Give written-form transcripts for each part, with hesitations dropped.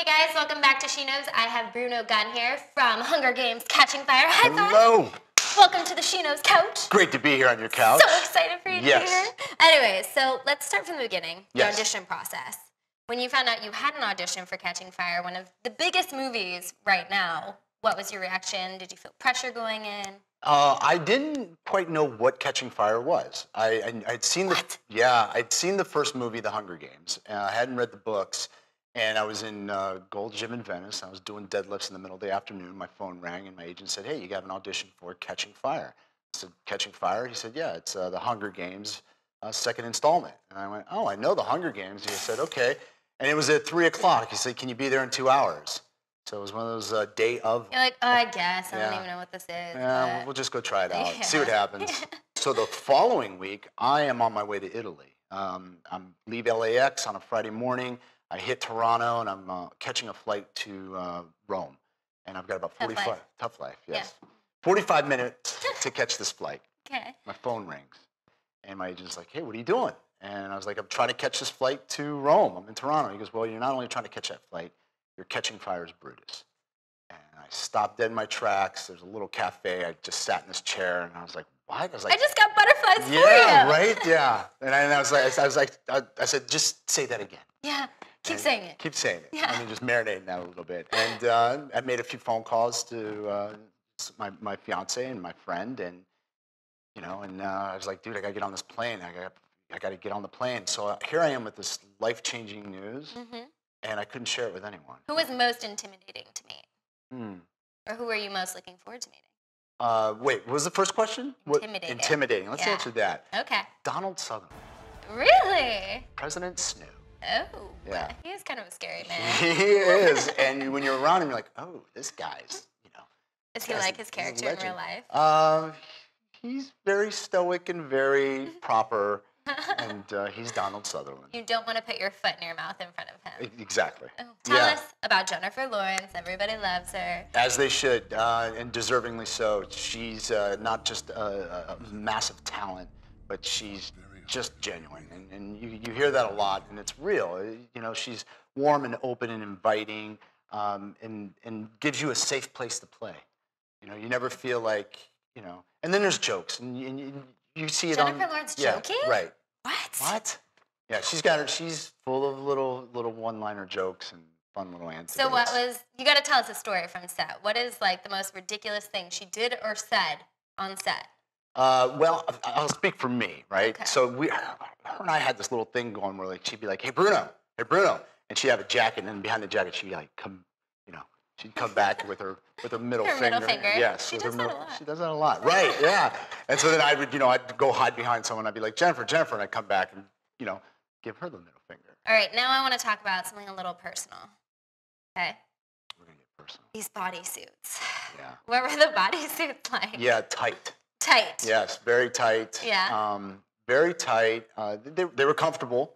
Hey guys, welcome back to She Knows. I have Bruno Gunn here from Hunger Games Catching Fire. Hi, hello. Welcome to the She Knows couch. Great to be here on your couch. So excited for you to be here. Anyways, so let's start from the beginning, the audition process. When you found out you had an audition for Catching Fire, one of the biggest movies right now, what was your reaction? Did you feel pressure going in? I didn't quite know what Catching Fire was. I'd seen I'd seen the first movie, The Hunger Games. I hadn't read the books, and I was in Gold's Gym in Venice. I was doing deadlifts in the middle of the afternoon. My phone rang, and my agent said, "Hey, you got an audition for Catching Fire." I said, "Catching Fire?" He said, "Yeah, it's The Hunger Games, second installment." And I went, "Oh, I know The Hunger Games." He said, "Okay," and it was at 3 o'clock. He said, "Can you be there in 2 hours?" So it was one of those day of. You're like, oh, I guess. I don't even know what this is. Yeah, we'll just go try it out, see what happens. So the following week, I am on my way to Italy. I leave LAX on a Friday morning. I hit Toronto, and I'm catching a flight to Rome. And I've got about 45. Tough life, yes. Yeah. 45 minutes to catch this flight. Okay. My phone rings, and my agent's like, "Hey, what are you doing?" And I was like, "I'm trying to catch this flight to Rome. I'm in Toronto." He goes, "Well, you're not only trying to catch that flight, you're catching Fire's Brutus." And I stopped dead in my tracks. There's a little cafe. I just sat in this chair, and I was like, "What?" I was like, I just got butterflies for you. Yeah, right? Yeah. And I said, "Just say that again." Yeah. Keep saying it. Keep saying it. Yeah. I mean, just marinating that a little bit. And I made a few phone calls to my fiance and my friend, and I was like, "Dude, I gotta get on this plane. I gotta get on the plane." So here I am with this life-changing news. And I couldn't share it with anyone. Who was most intimidating to meet? Or who were you most looking forward to meeting? Wait, what was the first question? Intimidating. Intimidating. Let's answer that. Okay. Donald Sutherland. Really? President Snow. Oh. Yeah. He is kind of a scary man. He is. And when you're around him, you're like, oh, this guy's, Is he like his character in real life? He's very stoic and very proper. And he's Donald Sutherland. You don't want to put your foot in your mouth in front of him. Exactly. Oh, tell us about Jennifer Lawrence. Everybody loves her. As they should, and deservingly so. She's not just a massive talent, but she's just genuine. And you hear that a lot, and it's real. She's warm and open and inviting, and gives you a safe place to play. You never feel like, and then there's jokes, and you see it Jennifer Lawrence joking? Right. What? Yeah, she's full of little one-liner jokes and fun little anecdotes. So you got to tell us a story from set. What is like the most ridiculous thing she did or said on set? Well, I'll speak for me, right? Okay. So her and I had this little thing going where she'd be like, hey Bruno, and she'd have a jacket, and then behind the jacket she'd be like, she'd come back with her middle finger. Middle finger. Yes. She does that a lot. She does that a lot. Right, yeah. And so then I'd go hide behind someone. I'd be like, Jennifer, and I'd come back and, give her the middle finger. All right, now I want to talk about something a little personal. Okay? We're going to get personal. These bodysuits. Yeah. What were the bodysuits like? Yeah, tight. Tight. Yes, very tight. Yeah. Very tight. They were comfortable.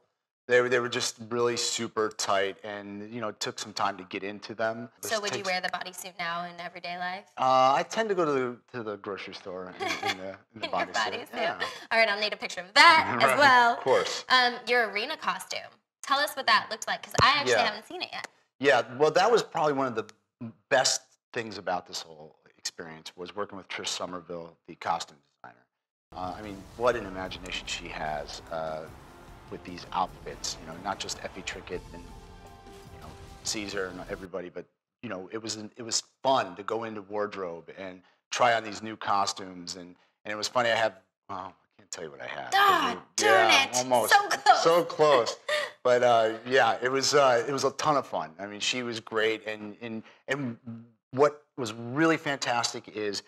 They were just really super tight, and it took some time to get into them. So would you wear the bodysuit now in everyday life? I tend to go to the grocery store in the bodysuit. Yeah. All right, I'll need a picture of that as well. Of course. Your arena costume. Tell us what that looks like, because I actually haven't seen it yet. Yeah, well, that was probably one of the best things about this whole experience, was working with Trish Somerville, the costume designer. I mean, what an imagination she has. With these outfits, not just Effie Trickett and Caesar and everybody, but it was fun to go into wardrobe and try on these new costumes, and it was funny. I can't tell you what I had. Darn it! Almost so close. But it was a ton of fun. I mean, she was great, and what was really fantastic is,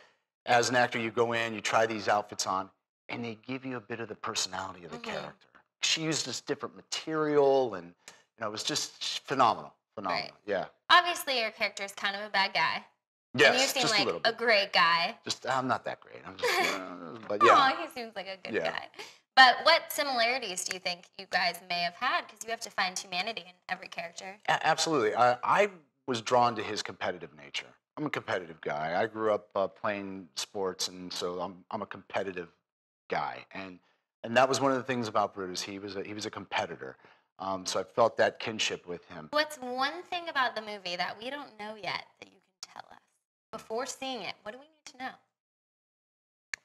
as an actor, you go in, you try these outfits on, and they give you a bit of the personality of the character. She used this different material, and it was just phenomenal. Right. Yeah. Obviously, your character is kind of a bad guy. Yes, and you seem just like a great guy. I'm not that great. I'm just, but yeah. Oh, he seems like a good guy. But what similarities do you think you guys may have had? Because you have to find humanity in every character. Absolutely. I was drawn to his competitive nature. I'm a competitive guy. I grew up playing sports, and so I'm a competitive guy, and that was one of the things about Brutus. He was a competitor. So I felt that kinship with him. What's one thing about the movie that we don't know yet that you can tell us before seeing it? What do we need to know?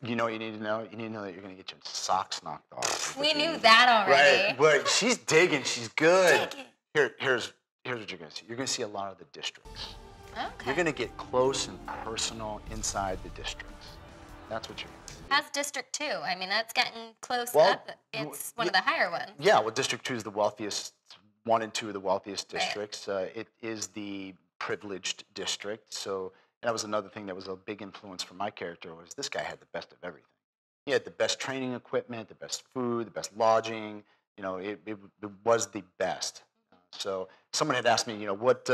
You know what you need to know? You need to know that you're going to get your socks knocked off. We knew that already. Right, but she's digging. She's good. Digging. Here's what you're going to see. You're going to see a lot of the districts. Okay. You're going to get close and personal inside the districts. That's what you're going to see. How's District 2? I mean, that's getting close up. It's one of the higher ones. Yeah, well, District 2 is the wealthiest, 1 and 2 are the wealthiest districts. Right. It is the privileged district. So that was another thing that was a big influence for my character was this guy had the best of everything. He had the best training equipment, the best food, the best lodging. You know, it was the best. So someone had asked me, you know, what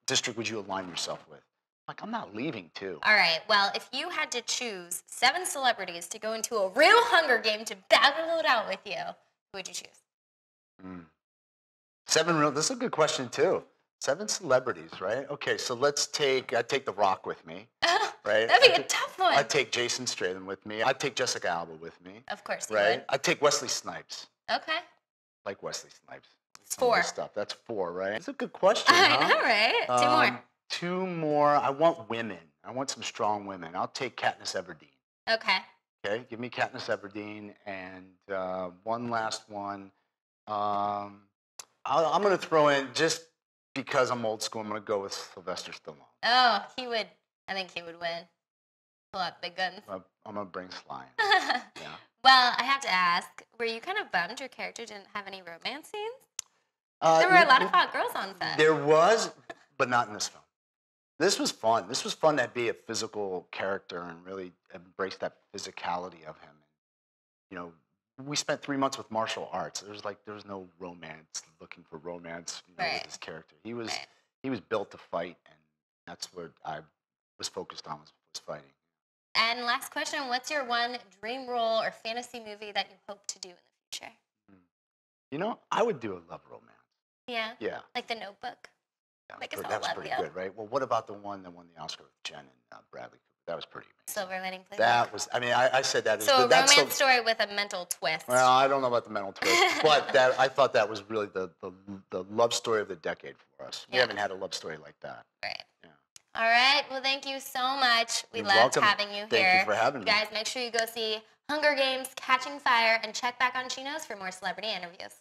district would you align yourself with? Like, I'm not leaving too. All right. Well, if you had to choose 7 celebrities to go into a real Hunger Game to battle it out with you, who would you choose? 7 real. This is a good question too. 7 celebrities, right? Okay, so I'd take The Rock with me. Right? That'd be a tough one. I'd take Jason Statham with me. I'd take Jessica Alba with me. Of course you right? would. I'd take Wesley Snipes. Okay. Like Wesley Snipes. It's 4. Stuff. That's 4, right? It's a good question, I know, right? 2 more. 2 more. I want women. I want some strong women. I'll take Katniss Everdeen. Okay. Okay, give me Katniss Everdeen. And one last one. I'm going to throw in, just because I'm old school, I'm going to go with Sylvester Stallone. Oh, he would. I think he would win. Pull out big guns. I'm going to bring Sly in. Yeah. Well, I have to ask, were you kind of bummed your character didn't have any romance scenes? There were a lot of hot girls on set. There was, but not in this film. This was fun. This was fun to be a physical character and really embrace that physicality of him. You know, we spent 3 months with martial arts. There was no romance, looking for romance, with his character. He was built to fight, and that's what I was focused on, was fighting. And last question, what's your one dream role or fantasy movie that you hope to do in the future? You know, I would do a love romance. Yeah? Yeah. Like The Notebook? Yeah, that was pretty good, right? Well, what about the one that won the Oscar with Jen and Bradley Cooper? That was pretty amazing. Silver Lining Playbook? That was, I mean, I said that. So a romance story with a mental twist. Well, I don't know about the mental twist, but I thought that was really the love story of the decade for us. We haven't had a love story like that. Right. Yeah. All right. Well, thank you so much. We loved having you here. Thank you for having me. You guys, make sure you go see Hunger Games, Catching Fire, and check back on Chinos for more celebrity interviews.